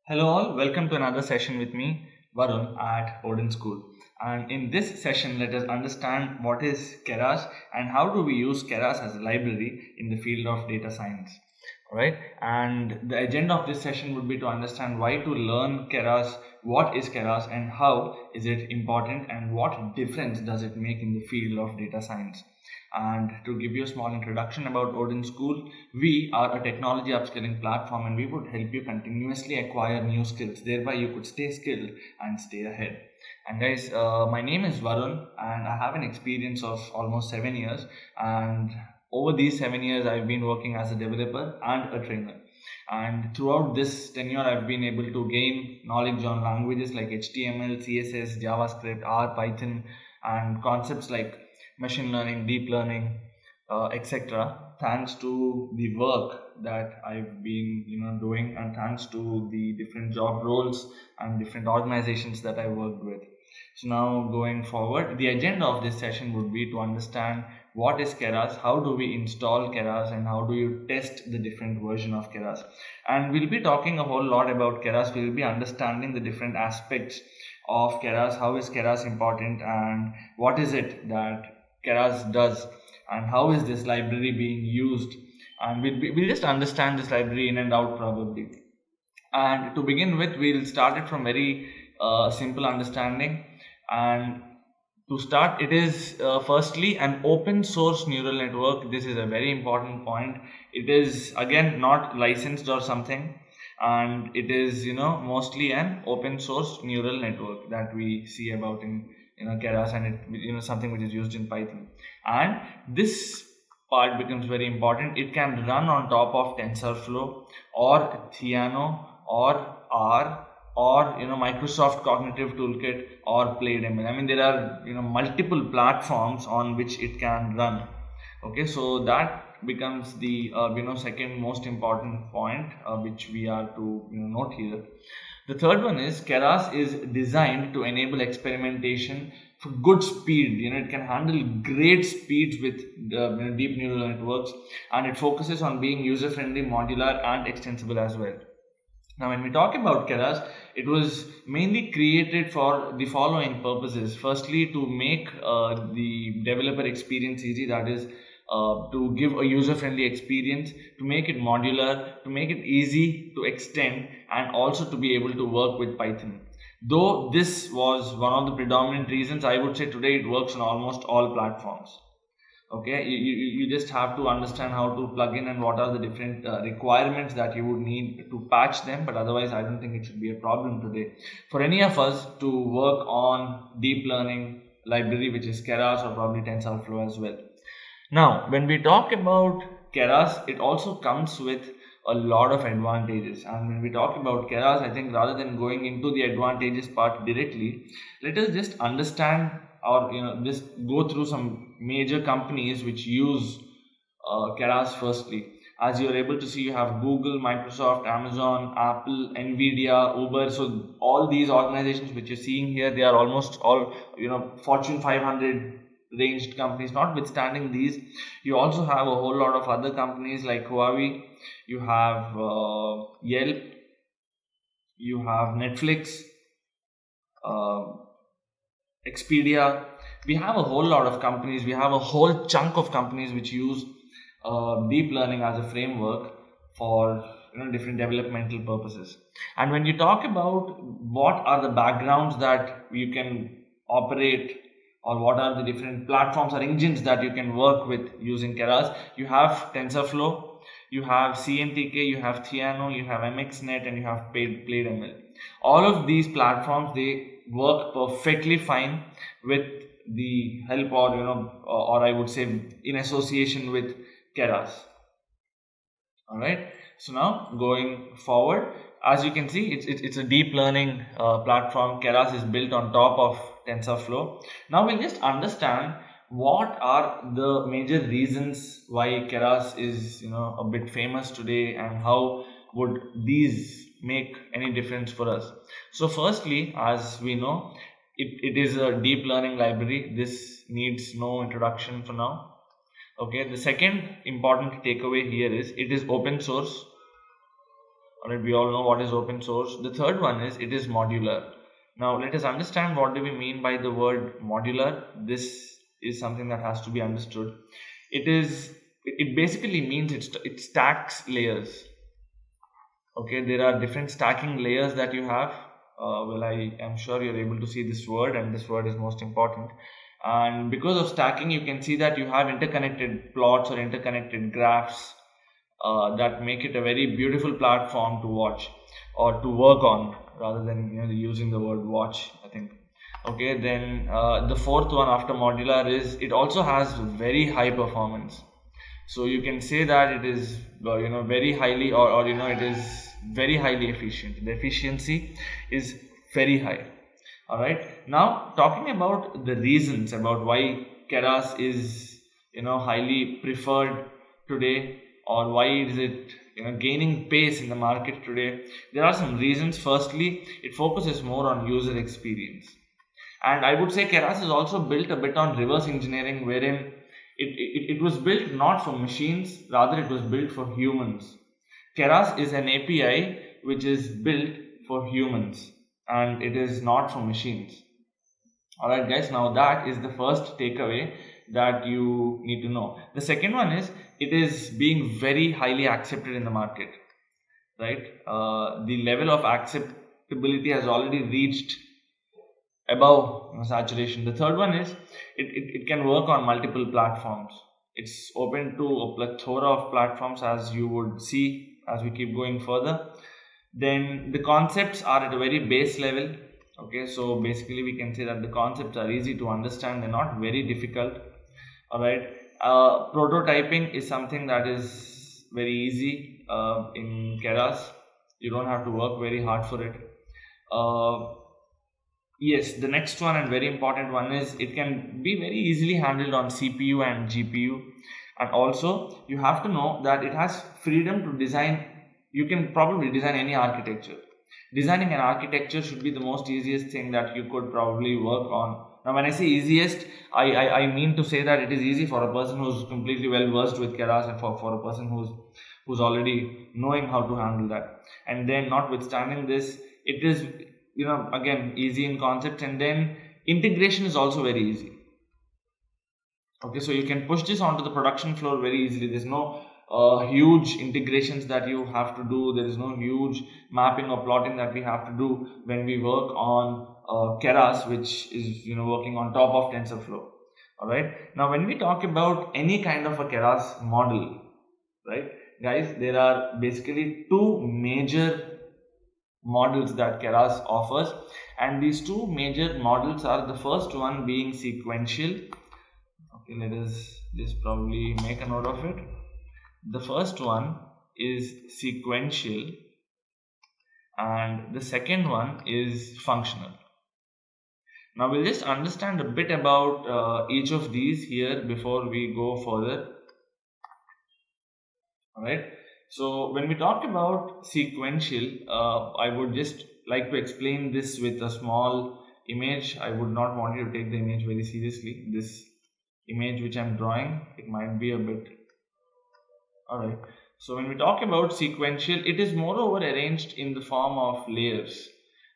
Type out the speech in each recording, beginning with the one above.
Hello all, welcome to another session with me, Varun at Odin School. And in this session, let us understand what is Keras and how do we use Keras as a library in the field of data science. Alright, and the agenda of this session would be to understand why to learn Keras, what is Keras, and how is it important, and what difference does it make in the field of data science. And to give you a small introduction about Odin School, we are a technology upskilling platform and we would help you continuously acquire new skills. Thereby, you could stay skilled and stay ahead. And guys, my name is Varun and I have an experience of almost 7 years. And over these 7 years, I've been working as a developer and a trainer. And throughout this tenure, I've been able to gain knowledge on languages like HTML, CSS, JavaScript, R, Python, and concepts like machine learning, deep learning, etc. Thanks to the work that I've been doing, and thanks to the different job roles and different organizations that I worked with. So now going forward, the agenda of this session would be to understand what is Keras, how do we install Keras, and how do you test the different version of Keras. And we'll be talking a whole lot about Keras. We'll be understanding the different aspects of Keras, how is Keras important, and what is it that Keras does, and how is this library being used, and we'll just understand this library in and out probably. And to begin with, we'll start it from very simple understanding. And to start, it is firstly an open source neural network. This is a very important point. It is again not licensed or something, and it is mostly an open source neural network that we see about in Keras, and it something which is used in Python. And this part becomes very important. It can run on top of TensorFlow or Theano or R or Microsoft Cognitive Toolkit or PlateML. I mean, there are multiple platforms on which it can run. Okay, so that becomes the second most important point which we are to note here. The third one is Keras is designed to enable experimentation for good speed. It can handle great speeds with deep neural networks, and it focuses on being user friendly, modular, and extensible as well. Now, when we talk about Keras, it was mainly created for the following purposes. Firstly, to make the developer experience easy, that is, to give a user-friendly experience, to make it modular, to make it easy to extend, and also to be able to work with Python. Though this was one of the predominant reasons, I would say today it works on almost all platforms. Okay, you just have to understand how to plug in and what are the different requirements that you would need to patch them, but otherwise I don't think it should be a problem today for any of us to work on deep learning library, which is Keras or probably TensorFlow as well. Now, when we talk about Keras, it also comes with a lot of advantages. And when we talk about Keras, I think rather than going into the advantages part directly, let us just understand or just go through some major companies which use Keras firstly. As you're able to see, you have Google, Microsoft, Amazon, Apple, Nvidia, Uber. So all these organizations which you're seeing here, they are almost all Fortune 500 ranged companies. Notwithstanding these, you also have a whole lot of other companies like Huawei, you have Yelp, you have Netflix, uh, Expedia. We have a whole lot of companies, we have a whole chunk of companies which use deep learning as a framework for different developmental purposes. And when you talk about what are the backgrounds that you can operate, or what are the different platforms or engines that you can work with using Keras, you have TensorFlow, you have CNTK, you have Theano, you have MXNet, and you have PlateML. All of these platforms, they work perfectly fine with the help, or I would say in association with Keras. All right. So now going forward, as you can see, it's a deep learning platform. Keras is built on top of TensorFlow. Now we'll just understand what are the major reasons why Keras is a bit famous today, and how would these make any difference for us. So firstly, as we know, it is a deep learning library. This needs no introduction for now. Okay, the second important takeaway here is it is open source. Alright, we all know what is open source. The third one is it is modular. Now let us understand what do we mean by the word modular. This is something that has to be understood. It basically means it stacks layers. Okay, there are different stacking layers that you have. Well, I am sure you're able to see this word, and this word is most important. And because of stacking, you can see that you have interconnected plots or interconnected graphs that make it a very beautiful platform to watch or to work on, rather than using the word watch, I think. Okay, then the fourth one after modular is it also has very high performance. So you can say that it is very highly or it is very highly efficient. The efficiency is very high. All right, now talking about the reasons about why Keras is highly preferred today, or why is it gaining pace in the market today. There are some reasons. Firstly, it focuses more on user experience, and I would say Keras is also built a bit on reverse engineering, wherein it was built not for machines, rather it was built for humans. Keras is an API which is built for humans, and it is not for machines. Alright guys, now that is the first takeaway that you need to know. The second one is it is being very highly accepted in the market, right? The level of acceptability has already reached above saturation. The third one is it can work on multiple platforms. It's open to a plethora of platforms, as you would see as we keep going further. Then the concepts are at a very base level. Okay, so basically we can say that the concepts are easy to understand, they're not very difficult. All right, prototyping is something that is very easy in Keras. You don't have to work very hard for it. Yes, the next one and very important one is it can be very easily handled on CPU and GPU, and also you have to know that it has freedom to design. You can probably design any architecture. Designing an architecture should be the most easiest thing that you could probably work on. Now when I say easiest, I mean to say that it is easy for a person who's completely well versed with Keras, and for a person who's already knowing how to handle that. And then notwithstanding this, it is again easy in concept, and then integration is also very easy. Okay, so you can push this onto the production floor very easily. There's no huge integrations that you have to do. There is no huge mapping or plotting that we have to do when we work on Keras, which is working on top of TensorFlow. All right, now when we talk about any kind of a Keras model, right guys, there are basically two major models that Keras offers, and these two major models are, the first one being sequential. Okay, let us just probably make a note of it. The first one is sequential, and the second one is functional. Now we'll just understand a bit about each of these here before we go further. Alright, so when we talk about sequential, I would just like to explain this with a small image. I would not want you to take the image very seriously. This image which I'm drawing, it might be a bit. Alright, so when we talk about sequential, it is moreover arranged in the form of layers,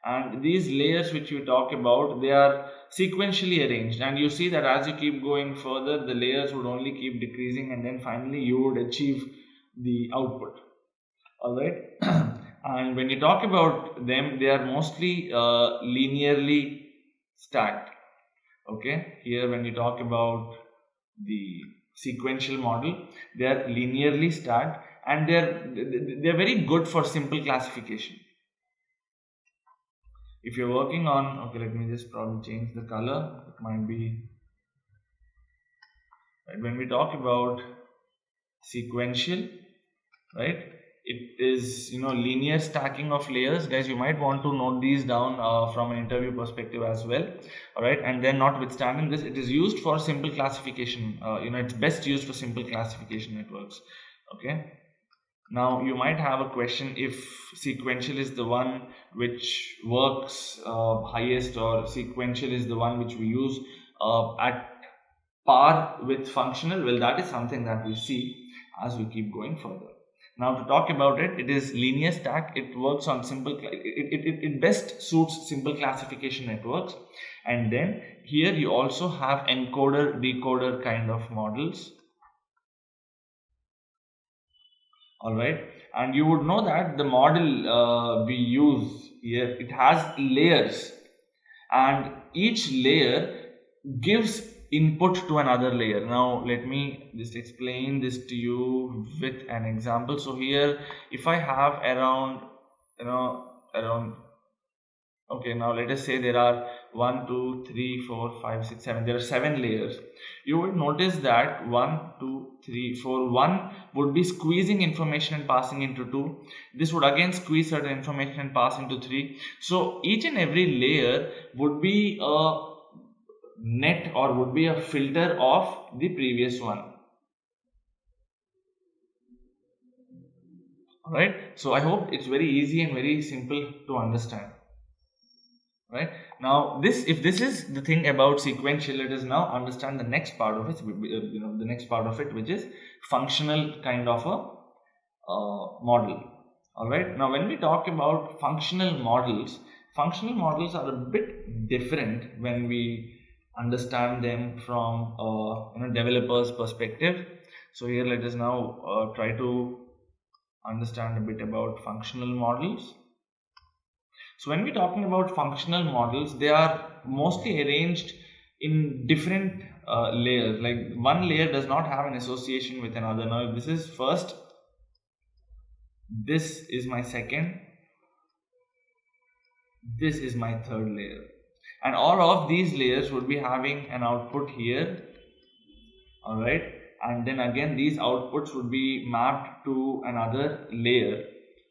and these layers which we talk about, they are sequentially arranged, and you see that as you keep going further, the layers would only keep decreasing, and then finally you would achieve the output. Alright, and when you talk about them, they are mostly linearly stacked. Okay, here when you talk about the sequential model, they are linearly stacked, and they're very good for simple classification. If you're working on, okay, let me just probably change the color. It might be right. When we talk about sequential, right, it is linear stacking of layers. Guys, you might want to note these down from an interview perspective as well. All right, and then notwithstanding this, it is used for simple classification. It's best used for simple classification networks. Okay, now you might have a question if sequential is the one which works highest, or sequential is the one which we use at par with functional. Well, that is something that we see as we keep going further. Now to talk about it, it is linear stack. It works on it best suits simple classification networks. And then here you also have encoder decoder kind of models. All right, and you would know that the model we use here, it has layers, and each layer gives input to another layer. Now let me just explain this to you with an example. So here, if I have around okay, now let us say there are 1 2 3 4 5 6 7, there are 7 layers. You would notice that 1 2 3 4, 1 would be squeezing information and passing into 2. This would again squeeze certain information and pass into 3. So each and every layer would be a net or would be a filter of the previous one. Alright, so I hope it's very easy and very simple to understand. Right, now if this is the thing about sequential, let us now understand the next part of it, the next part of it, which is functional kind of a model. All right, now when we talk about functional models are a bit different when we understand them from developer's perspective. So here let us now try to understand a bit about functional models. So when we're talking about functional models, they are mostly arranged in different layers. Like one layer does not have an association with another. Now if this is first, this is my second, this is my third layer, and all of these layers would be having an output here. All right, and then again these outputs would be mapped to another layer.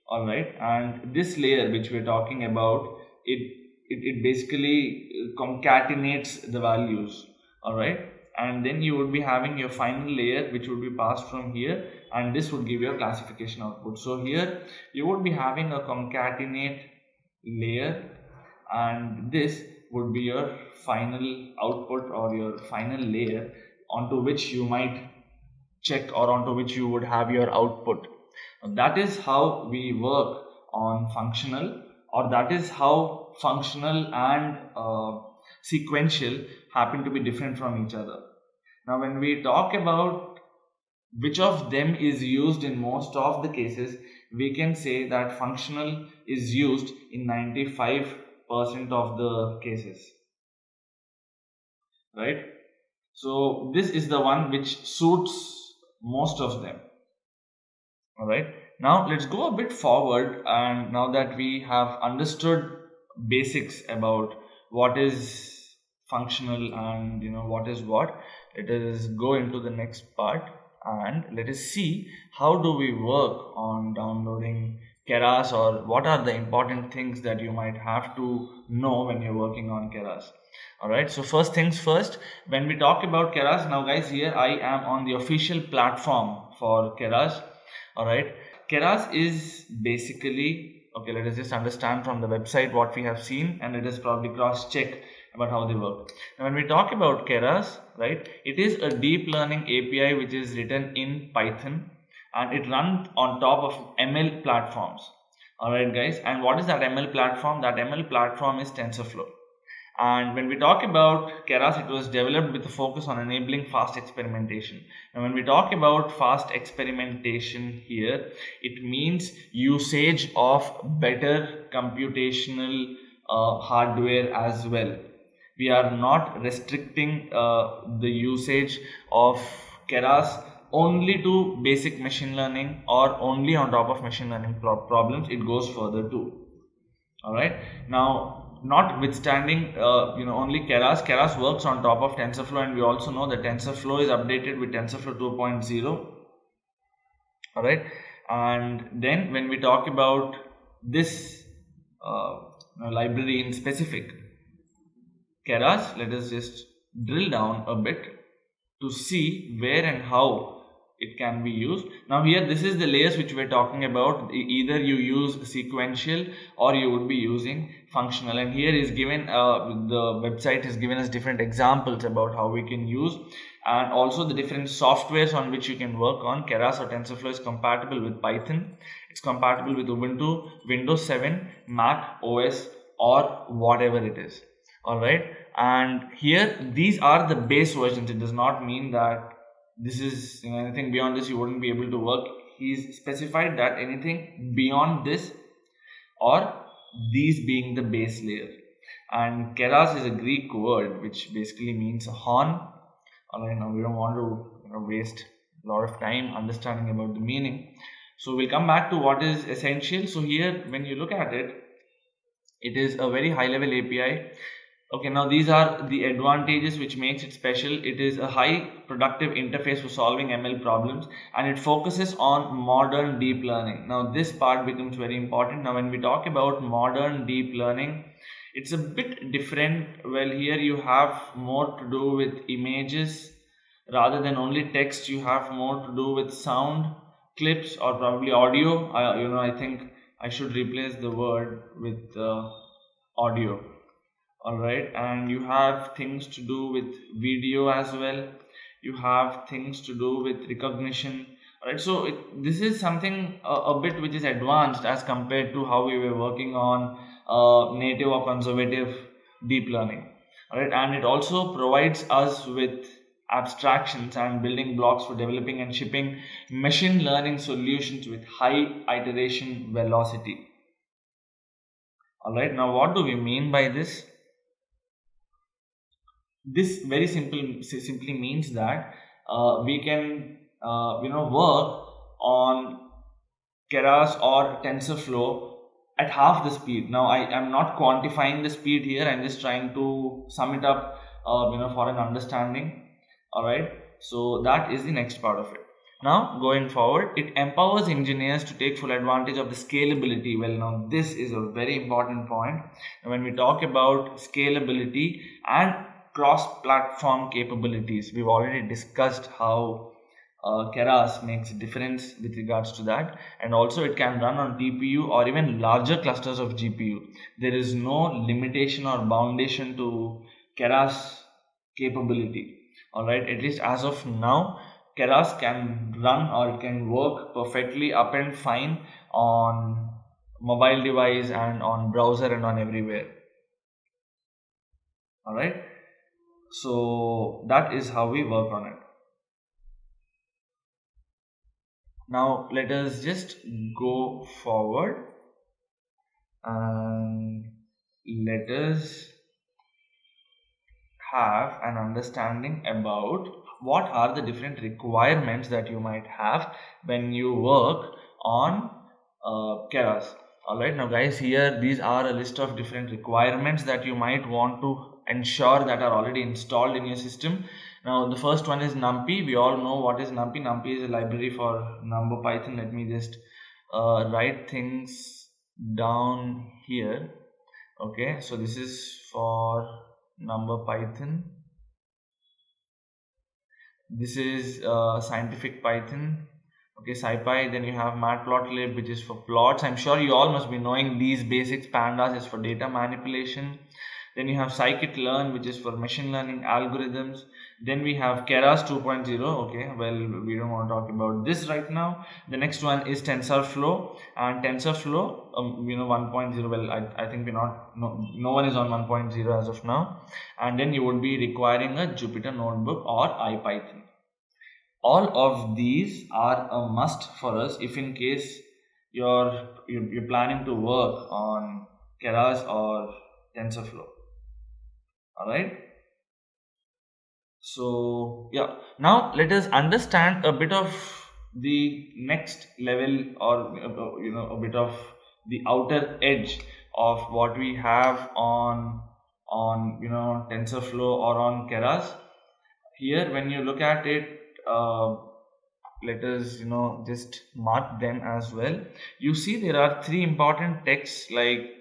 All right, and this layer which we're talking about, it basically concatenates the values. All right, and then you would be having your final layer which would be passed from here, and this would give your classification output. So here you would be having a concatenate layer, and this would be your final output or your final layer onto which you might check or onto which you would have your output. That is how we work on functional, or that is how functional and sequential happen to be different from each other. Now when we talk about which of them is used in most of the cases, we can say that functional is used in 95% of the cases, right? So this is the one which suits most of them. All right, now let's go a bit forward, and now that we have understood basics about what is functional and what is what, let us go into the next part and let us see how do we work on downloading Keras, or what are the important things that you might have to know when you're working on Keras. All right, so first things first, when we talk about Keras, now guys, here I am on the official platform for Keras. All right, Keras is basically, okay, let us just understand from the website what we have seen, and let us probably cross check about how they work. Now when we talk about Keras, right, it is a deep learning API which is written in Python, and it runs on top of ML platforms. All right guys, and what is that ML platform? That ML platform is TensorFlow. And when we talk about Keras, it was developed with a focus on enabling fast experimentation. Now when we talk about fast experimentation here, it means usage of better computational hardware as well. We are not restricting the usage of Keras only to basic machine learning or only on top of machine learning problems. It goes further too. All right, now notwithstanding only Keras works on top of TensorFlow, and we also know that TensorFlow is updated with TensorFlow 2.0. all right, and then when we talk about this library in specific, Keras, let us just drill down a bit to see where and how it can be used. Now here, this is the layers which we're talking about. Either you use sequential or you would be using functional, and here is given the website has given us different examples about how we can use, and also the different softwares on which you can work on. Keras or TensorFlow is compatible with Python. It's compatible with Ubuntu, Windows 7, Mac OS, or whatever it is. All right, and here these are the base versions. It does not mean that this is, anything beyond this you wouldn't be able to work. He's specified that anything beyond this, or these being the base layer. And keras is a Greek word which basically means a horn. Alright, now we don't want to waste a lot of time understanding about the meaning. So we'll come back to what is essential. So here, when you look at it, it is a very high level API. Okay, now these are the advantages which makes it special. It is a high productive interface for solving ML problems, and it focuses on modern deep learning. Now this part becomes very important. Now when we talk about modern deep learning, it's a bit different. Well, here you have more to do with images rather than only text. You have more to do with sound clips or probably audio. I think I should replace the word with audio. All right, and you have things to do with video as well. You have things to do with recognition. All right, so this is something a bit which is advanced as compared to how we were working on native or conservative deep learning. All right, and it also provides us with abstractions and building blocks for developing and shipping machine learning solutions with high iteration velocity. All right, now what do we mean by this? This very simply means that we can work on Keras or TensorFlow at half the speed. Now I am not quantifying the speed here. I'm just trying to sum it up for an understanding. All right, so that is the next part of it. Now going forward, it empowers engineers to take full advantage of the scalability. Well, now this is a very important point. When we talk about scalability and cross-platform capabilities, we've already discussed how Keras makes a difference with regards to that, and also it can run on TPU or even larger clusters of GPU. There is no limitation or boundation to Keras capability. All right, at least as of now, Keras can run or can work perfectly up and fine on mobile device and on browser and on everywhere. All right, so that is how we work on it. Now let us just go forward and let us have an understanding about what are the different requirements that you might have when you work on Keras. Alright, now guys, here these are a list of different requirements that you might want to ensure that are already installed in your system. Now the first one is NumPy. We all know what is NumPy. NumPy is a library for NumPy. Let me just write things down here. Okay, so this is for NumPy. This is scientific Python. Okay, SciPy. Then you have Matplotlib, which is for plots. I'm sure you all must be knowing these basics. Pandas is for data manipulation. Then you have scikit-learn, which is for machine learning algorithms. Then we have Keras 2.0. Okay, well, we don't want to talk about this right now. The next one is TensorFlow, and TensorFlow 1.0. well, I think no one is on 1.0 as of now. And then you would be requiring a Jupyter notebook or IPython. All of these are a must for us if in case you're planning to work on Keras or TensorFlow. All right, so yeah, now let us understand a bit of the next level, or a bit of the outer edge of what we have on TensorFlow or on Keras. Here when you look at it, let us just mark them as well. You see there are three important texts like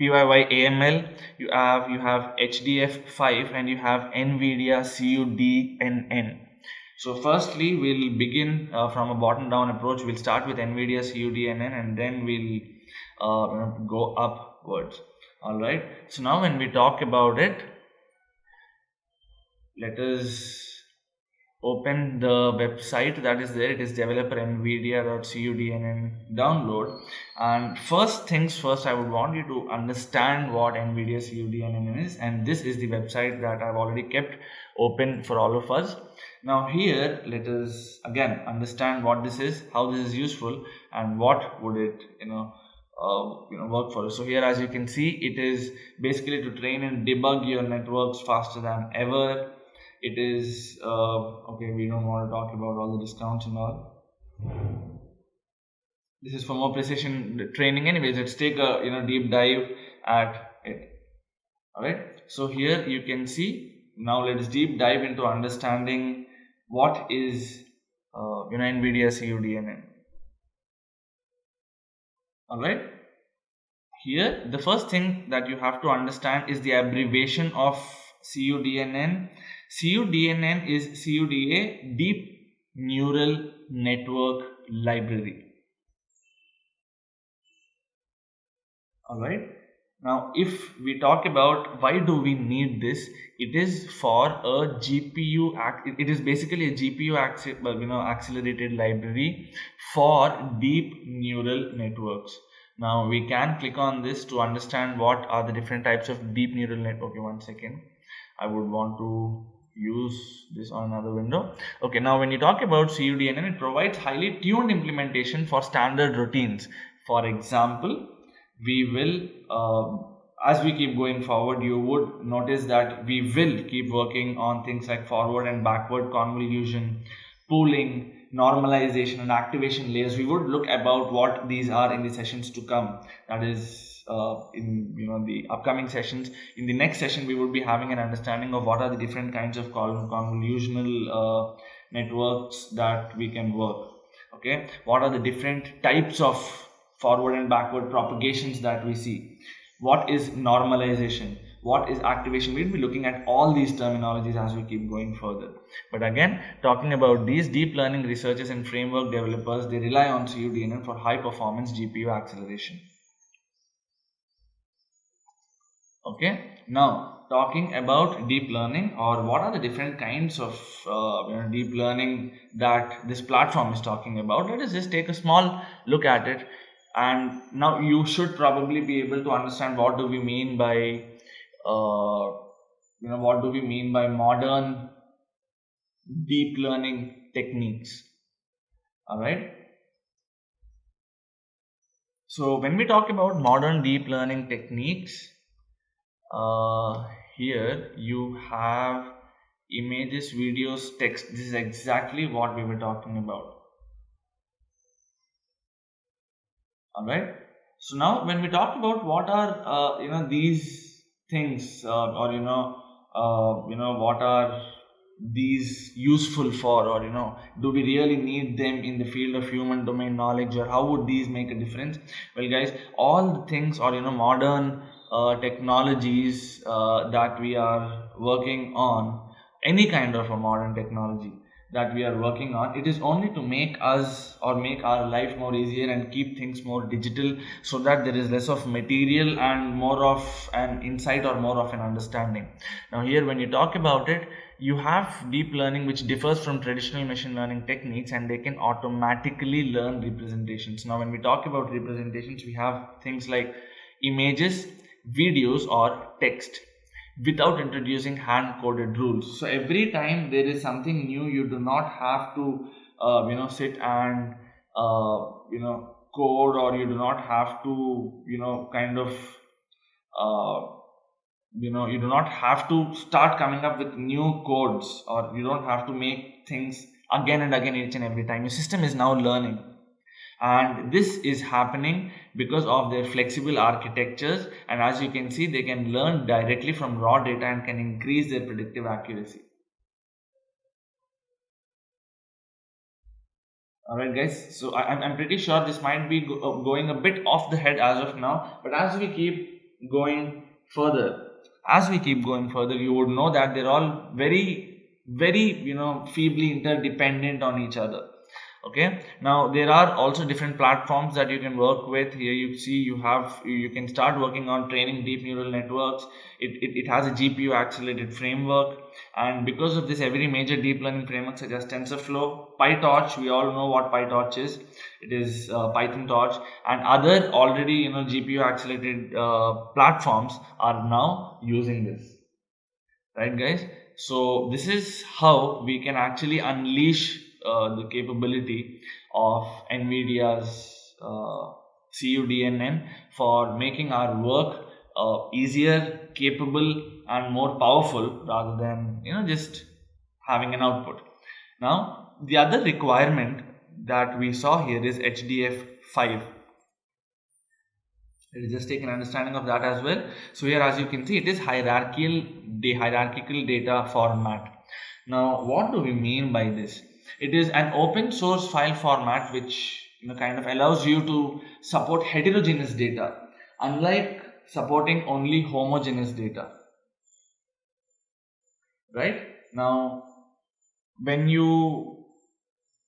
PYYAML, you have HDF5, and you have NVIDIA CUDNN. So firstly we'll begin from a bottom down approach. We'll start with NVIDIA CUDNN and then we'll go upwards. All right, so now when we talk about it, let us open the website that is there. It is developer nvidia.cudnn download. And first things first, I would want you to understand what NVIDIA CUDNN is, and this is the website that I've already kept open for all of us. Now here, let us again understand what this is, how this is useful, and what would it work for us. So here, as you can see, it is basically to train and debug your networks faster than ever. It is okay, we don't want to talk about all the discounts and all. This is for more precision training. Anyways, let's take a deep dive at it. All right, so here you can see, now let's deep dive into understanding what is NVIDIA CUDNN. All right, here the first thing that you have to understand is the abbreviation of CUDNN. CUDNN is CUDA, Deep Neural Network Library. Alright, now if we talk about why do we need this, it is for a GPU, it is basically a GPU accelerated library for deep neural networks. Now we can click on this to understand what are the different types of deep neural network. Okay, one second, I would want to use this on another window. Okay, now when you talk about CUDNN, it provides highly tuned implementation for standard routines. For example, we will as we keep going forward, you would notice that we will keep working on things like forward and backward convolution, pooling, normalization, and activation layers. We would look about what these are in the sessions to come, that is in the upcoming sessions. In the next session, we would be having an understanding of what are the different kinds of convolutional networks that we can work. Okay, what are the different types of forward and backward propagations that we see, what is normalization, what is activation. We'll be looking at all these terminologies as we keep going further. But again, talking about these deep learning researchers and framework developers, they rely on CUDNN for high performance GPU acceleration. Okay, now talking about deep learning, or what are the different kinds of deep learning that this platform is talking about, let us just take a small look at it. And now you should probably be able to understand what do we mean by what do we mean by modern deep learning techniques. All right, so when we talk about modern deep learning techniques, here you have images, videos, text. This is exactly what we were talking about. All right, so now when we talk about what are these things, or what are these useful for, or do we really need them in the field of human domain knowledge, or how would these make a difference? Well guys, all the things, or modern technologies that we are working on, any kind of a modern technology that we are working on, it is only to make us, or make our life more easier and keep things more digital, so that there is less of material and more of an insight or more of an understanding. Now here when you talk about it, you have deep learning which differs from traditional machine learning techniques, and they can automatically learn representations. Now when we talk about representations, we have things like images, videos, or text, without introducing hand-coded rules. So every time there is something new, you do not have to sit and code, or you do not have to you do not have to start coming up with new codes, or you don't have to make things again and again each and every time. Your system is now learning, and this is happening because of their flexible architectures. And as you can see, they can learn directly from raw data and can increase their predictive accuracy. Alright guys, so I'm pretty sure this might be going a bit off the head as of now, but as we keep going further, you would know that they're all very, very feebly interdependent on each other. Okay, now there are also different platforms that you can work with. Here you see you can start working on training deep neural networks. It has a GPU accelerated framework, and because of this, every major deep learning framework such as TensorFlow, PyTorch, we all know what PyTorch is. It is Python Torch, and other already GPU accelerated platforms are now using this, right guys? So this is how we can actually unleash the capability of NVIDIA's CUDNN for making our work easier, capable, and more powerful, rather than just having an output. Now the other requirement that we saw here is HDF5. Let us just take an understanding of that as well. So here, as you can see, it is hierarchical data format. Now what do we mean by this? It is an open source file format which kind of allows you to support heterogeneous data, unlike supporting only homogeneous data. Right? Now when you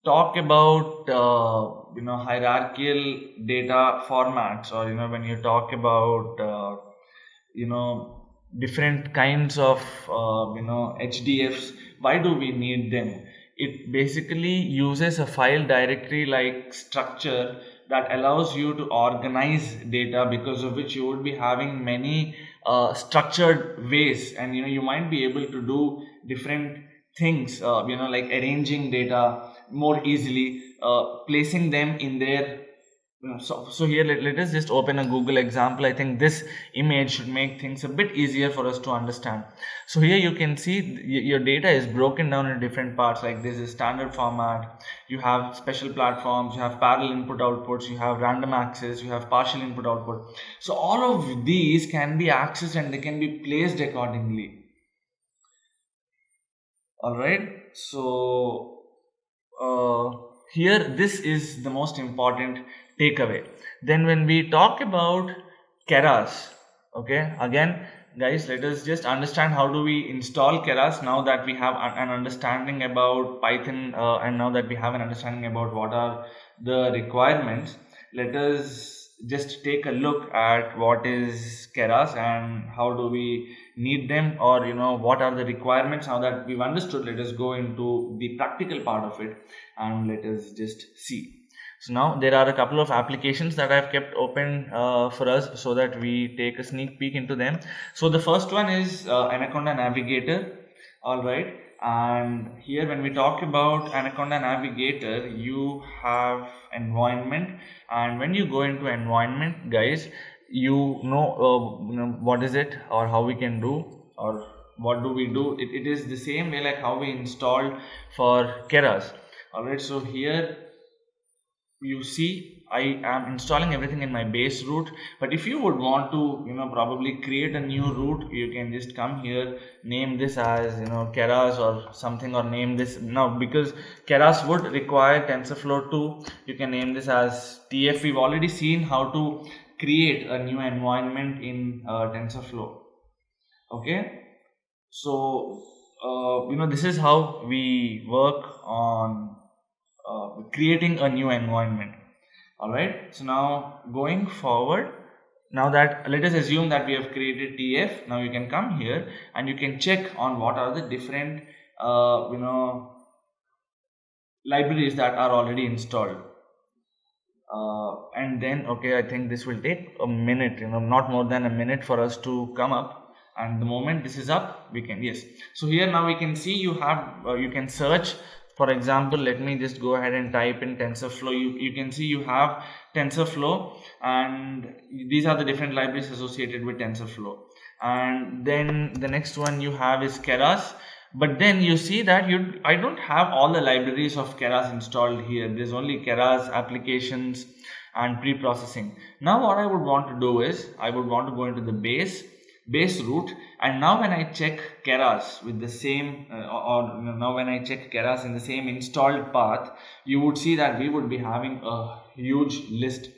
talk about hierarchical data formats, or when you talk about different kinds of HDFs, why do we need them? It basically uses a file directory like structure that allows you to organize data, because of which you would be having many structured ways, and you might be able to do different things, like arranging data more easily, placing them in their so here let us just open a Google example. I think this image should make things a bit easier for us to understand. So here you can see your data is broken down in different parts. Like this is standard format, you have special platforms, you have parallel input outputs, you have random access, you have partial input output. So all of these can be accessed and they can be placed accordingly. All right, so here this is the most important takeaway. Then when we talk about Keras, okay, again guys, let us just understand how do we install Keras now that we have an understanding about Python, and now that we have an understanding about what are the requirements. Let us just take a look at what is Keras and how do we need them, or what are the requirements. Now that we've understood, let us go into the practical part of it and let us just see. So now there are a couple of applications that I've kept open for us so that we take a sneak peek into them. So the first one is Anaconda Navigator. All right, and here when we talk about Anaconda Navigator, you have environment, and when you go into environment, guys, you know what is it, or how we can do, or what do we do. It is the same way like how we installed for Keras. All right, so here you see I am installing everything in my base root, but if you would want to probably create a new root, you can just come here, name this as Keras or something, or name this now, because Keras would require TensorFlow 2, you can name this as TF. We've already seen how to create a new environment in TensorFlow. Okay, so this is how we work on creating a new environment. All right, so now going forward, now that let us assume that we have created TF, now you can come here and you can check on what are the different libraries that are already installed, and then okay, I think this will take a minute, not more than a minute for us to come up. And the moment this is up, we can, yes, so here now we can see you have you can search. For example, let me just go ahead and type in TensorFlow. You can see you have TensorFlow, and these are the different libraries associated with TensorFlow. And then the next one you have is Keras, but then you see that I don't have all the libraries of Keras installed here. There's only Keras applications and pre-processing. Now what I would want to do is I would want to go into the base root, and now when I check Keras with the same now when I check Keras in the same installed path, you would see that we would be having a huge list.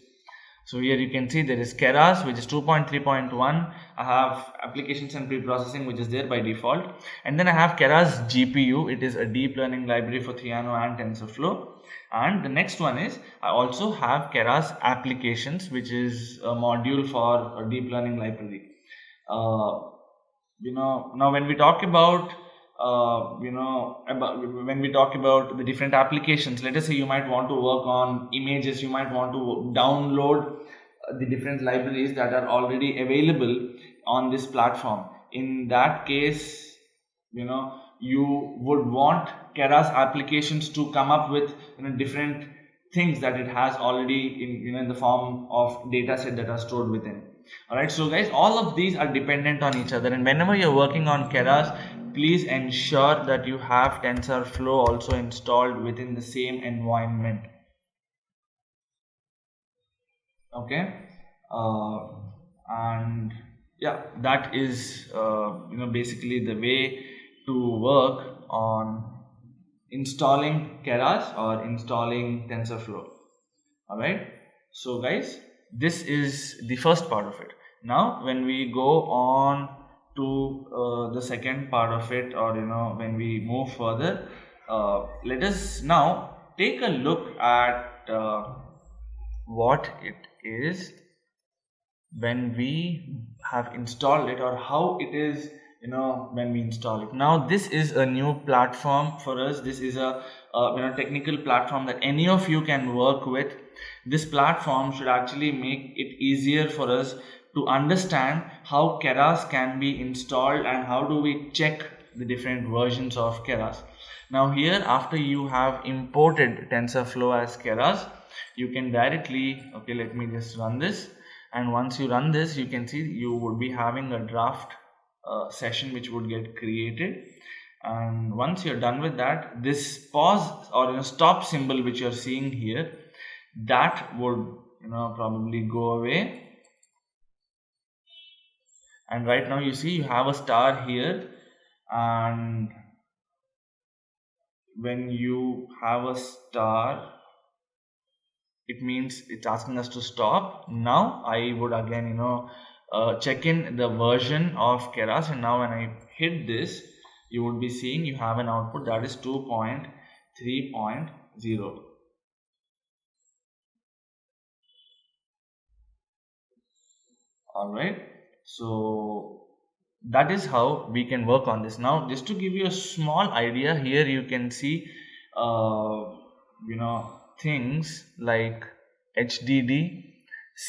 So here you can see there is Keras, which is 2.3.1. I have applications and pre-processing, which is there by default. And then I have Keras GPU. It is a deep learning library for Theano and TensorFlow. And the next one is I also have Keras applications, which is a module for a deep learning library. Now when we talk about when we talk about the different applications, let us say you might want to work on images, you might want to download the different libraries that are already available on this platform. In that case, you would want Keras applications to come up with different things that it has already in the form of data set that are stored within. Alright, so guys, all of these are dependent on each other, and whenever you're working on Keras, please ensure that you have TensorFlow also installed within the same environment. Okay, and yeah, that is basically the way to work on installing Keras or installing TensorFlow. Alright, so guys, this is the first part of it. Now when we go on to the second part of it, or when we move further, let us now take a look at what it is when we have installed it, or how it is when we install it. Now this is a new platform for us. This is a technical platform that any of you can work with. This platform should actually make it easier for us to understand how Keras can be installed and how do we check the different versions of Keras. Now here, after you have imported TensorFlow as Keras, you can directly, okay, let me just run this, and once you run this, you can see you would be having a draft session which would get created. And once you're done with that, this pause or stop symbol which you're seeing here, that would probably go away. And right now you see you have a star here, and when you have a star, it means it's asking us to stop. Now I would again check in the version of Keras, and now when I hit this, you would be seeing you have an output that is 2.3.0. Alright, so that is how we can work on this. Now just to give you a small idea, here you can see things like HDD,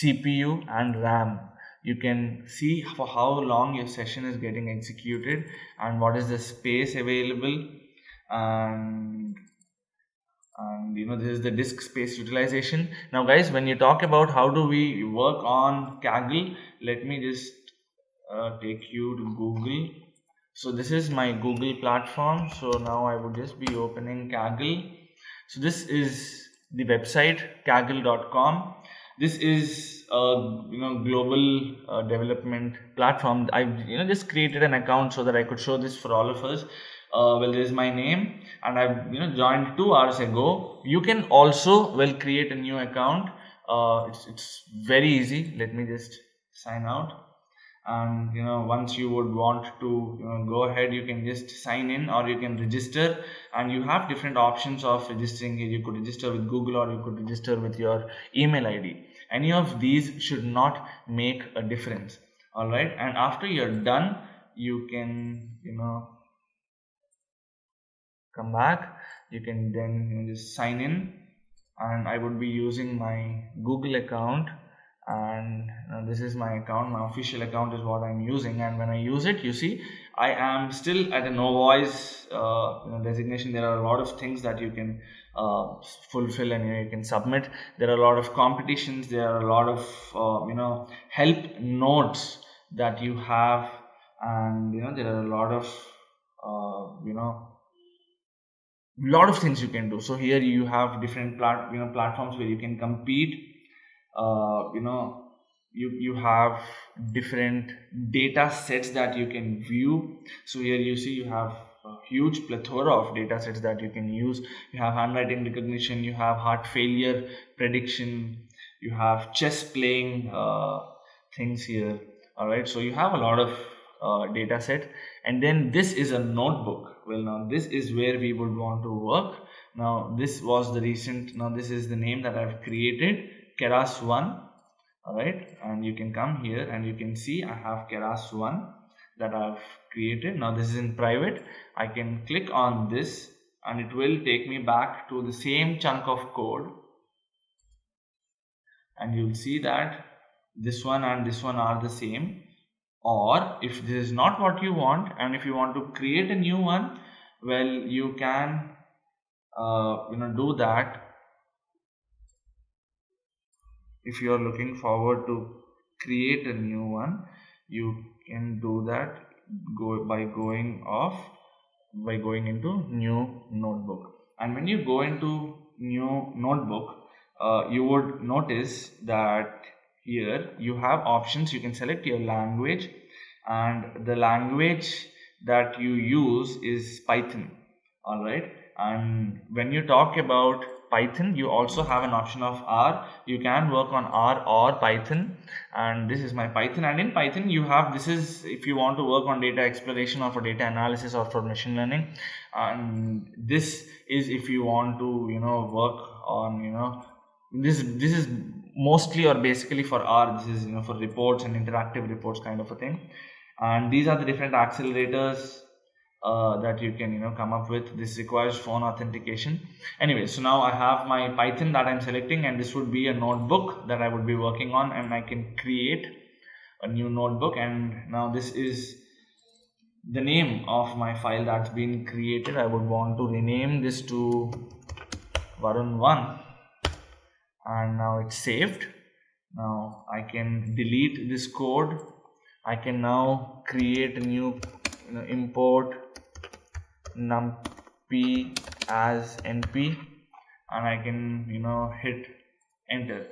CPU and RAM. You can see for how long your session is getting executed and what is the space available, and this is the disk space utilization. Now guys, when you talk about how do we work on Kaggle, let me just take you to Google. So this is my Google platform. So now I would just be opening Kaggle. So this is the website kaggle.com. This is a global development platform. I just created an account so that I could show this for all of us. Well, this is my name, and I've joined 2 hours ago. You can also create a new account. It's very easy. Let me just sign out. And once you would want to go ahead, you can just sign in, or you can register, and you have different options of registering. You could register with Google, or you could register with your email ID. Any of these should not make a difference. All right, and after you're done, you can come back. You can then just sign in, and I would be using my Google account, and this is my account. My official account is what I'm using, and when I use it, you see I am still at a no voice designation. There are a lot of things that you can fulfill, and you can submit. There are a lot of competitions, there are a lot of help notes that you have, and there are a lot of lot of things you can do. So here you have different platforms where you can compete. You have different data sets that you can view. So here you see you have a huge plethora of data sets that you can use. You have handwriting recognition, you have heart failure prediction, you have chess playing things here. All right, so you have a lot of data set, and then this is a notebook. Well, now this is where we would want to work. Now this was the recent, now this is the name that I've created, Keras1. All right, and you can come here and you can see I have Keras1 that I've created. Now this is in private. I can click on this and it will take me back to the same chunk of code, and you'll see that this one and this one are the same. Or if this is not what you want, and if you want to create a new one, well, you can do that. If you are looking forward to create a new one, you can do that by going into new notebook. And when you go into new notebook, you would notice that here you have options. You can select your language, and the language that you use is Python. All right, and when you talk about Python, you also have an option of R. You can work on R or Python, and this is my Python. And in Python you have, this is if you want to work on data exploration or for data analysis or for machine learning, and this is if you want to work on this is mostly or basically for R. This is for reports and interactive reports kind of a thing. And these are the different accelerators that you can come up with. This requires phone authentication. Anyway, so now I have my Python that I'm selecting, and this would be a notebook that I would be working on, and I can create a new notebook. And now this is the name of my file that's been created. I would want to rename this to Varun1, and now it's saved. Now I can delete this code. I can now create a new import numpy as np, and I can hit enter.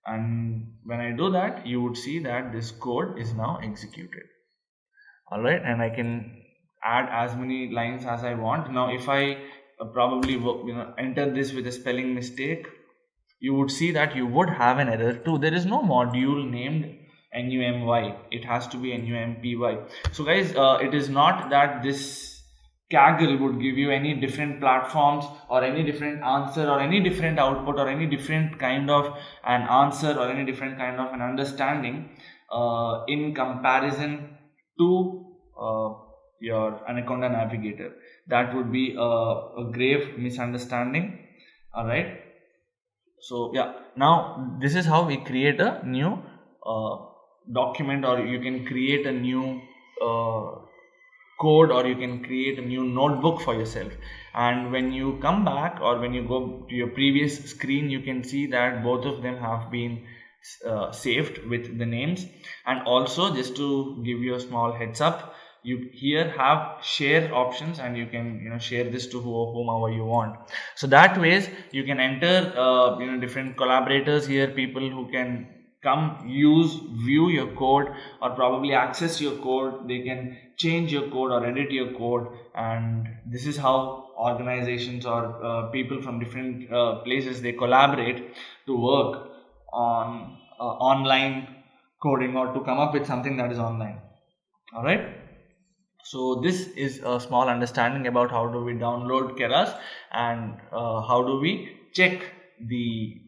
And when I do that, you would see that this code is now executed. All right, and I can add as many lines as I want. Now if I probably enter this with a spelling mistake, you would see that you would have an error too. There is no module named NUMY. It has to be NUMPY. So guys, it is not that this Kaggle would give you any different platforms or any different answer or any different output or any different kind of an answer or any different kind of an understanding in comparison to your Anaconda Navigator. That would be a grave misunderstanding. All right. So yeah, now this is how we create a new document, or you can create a new code, or you can create a new notebook for yourself. And when you come back, or when you go to your previous screen, you can see that both of them have been saved with the names. And also, just to give you a small heads up, you here have share options, and you can share this to whomever you want. So that ways you can enter different collaborators here, people who can come view your code, or probably access your code. They can change your code or edit your code. And this is how organizations or people from different places, they collaborate to work on online coding, or to come up with something that is online. All right. So this is a small understanding about how do we download Keras, and how do we check the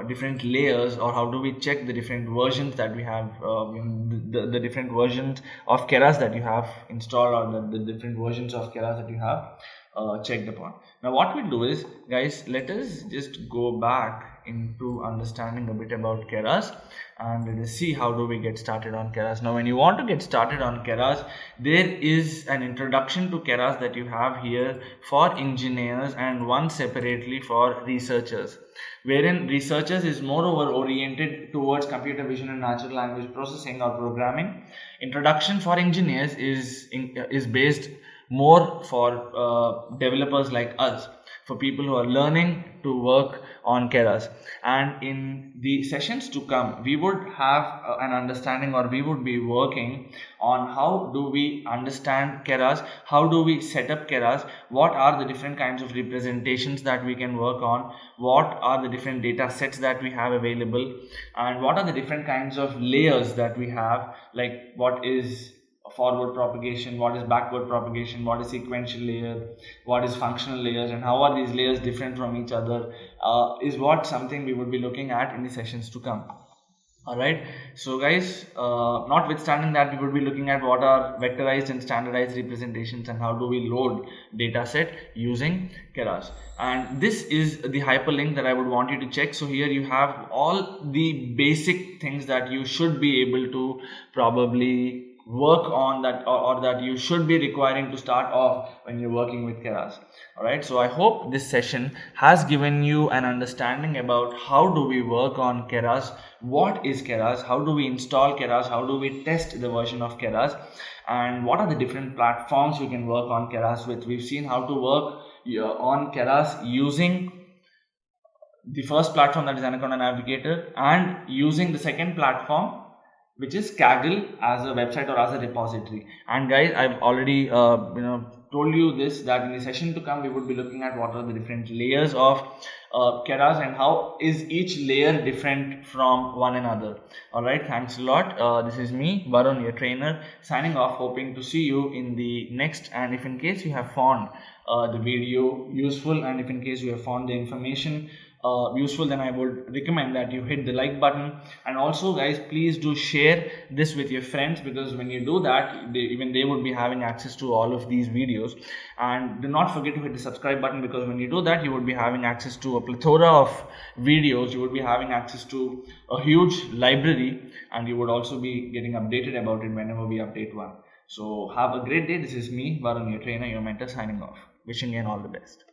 different layers, or how do we check the different versions that we have, the different versions of Keras that you have installed, or the different versions of Keras that you have checked upon. Now what we do is, guys, let us just go back into understanding a bit about Keras, and let us see how do we get started on Keras. Now when you want to get started on Keras, there is an introduction to Keras that you have here for engineers, and one separately for researchers, wherein researchers is moreover oriented towards computer vision and natural language processing or programming. Introduction for engineers is based more for developers like us. for people who are learning to work on Keras. And in the sessions to come, we would have an understanding, or we would be working on how do we understand Keras, how do we set up Keras, what are the different kinds of representations that we can work on, what are the different data sets that we have available, and what are the different kinds of layers that we have, like what is forward propagation, what is backward propagation, what is sequential layer, what is functional layers, and how are these layers different from each other, is what something we would be looking at in the sessions to come. Alright, so guys, notwithstanding that, we would be looking at what are vectorized and standardized representations and how do we load data set using Keras. And this is the hyperlink that I would want you to check. So here you have all the basic things that you should be able to probably work on, that or that you should be requiring to start off when you're working with Keras. Alright, so I hope this session has given you an understanding about how do we work on Keras, what is Keras, how do we install Keras, how do we test the version of Keras, and what are the different platforms we can work on Keras with. We've seen how to work on Keras using the first platform, that is Anaconda Navigator, and using the second platform, which is Kaggle, as a website or as a repository. And guys, I've already told you this, that in the session to come we would be looking at what are the different layers of Keras and how is each layer different from one another. Alright, thanks a lot. This is me, Varun, your trainer, signing off, hoping to see you in the next. And if in case you have found the video useful, and if in case you have found the information useful, then I would recommend that you hit the like button. And also guys, please do share this with your friends, because when you do that, even they would be having access to all of these videos. And do not forget to hit the subscribe button, because when you do that, you would be having access to a plethora of videos, you would be having access to a huge library, and you would also be getting updated about it whenever we update one. So have a great day. This is me, Varun, your trainer, your mentor, signing off, wishing you all the best.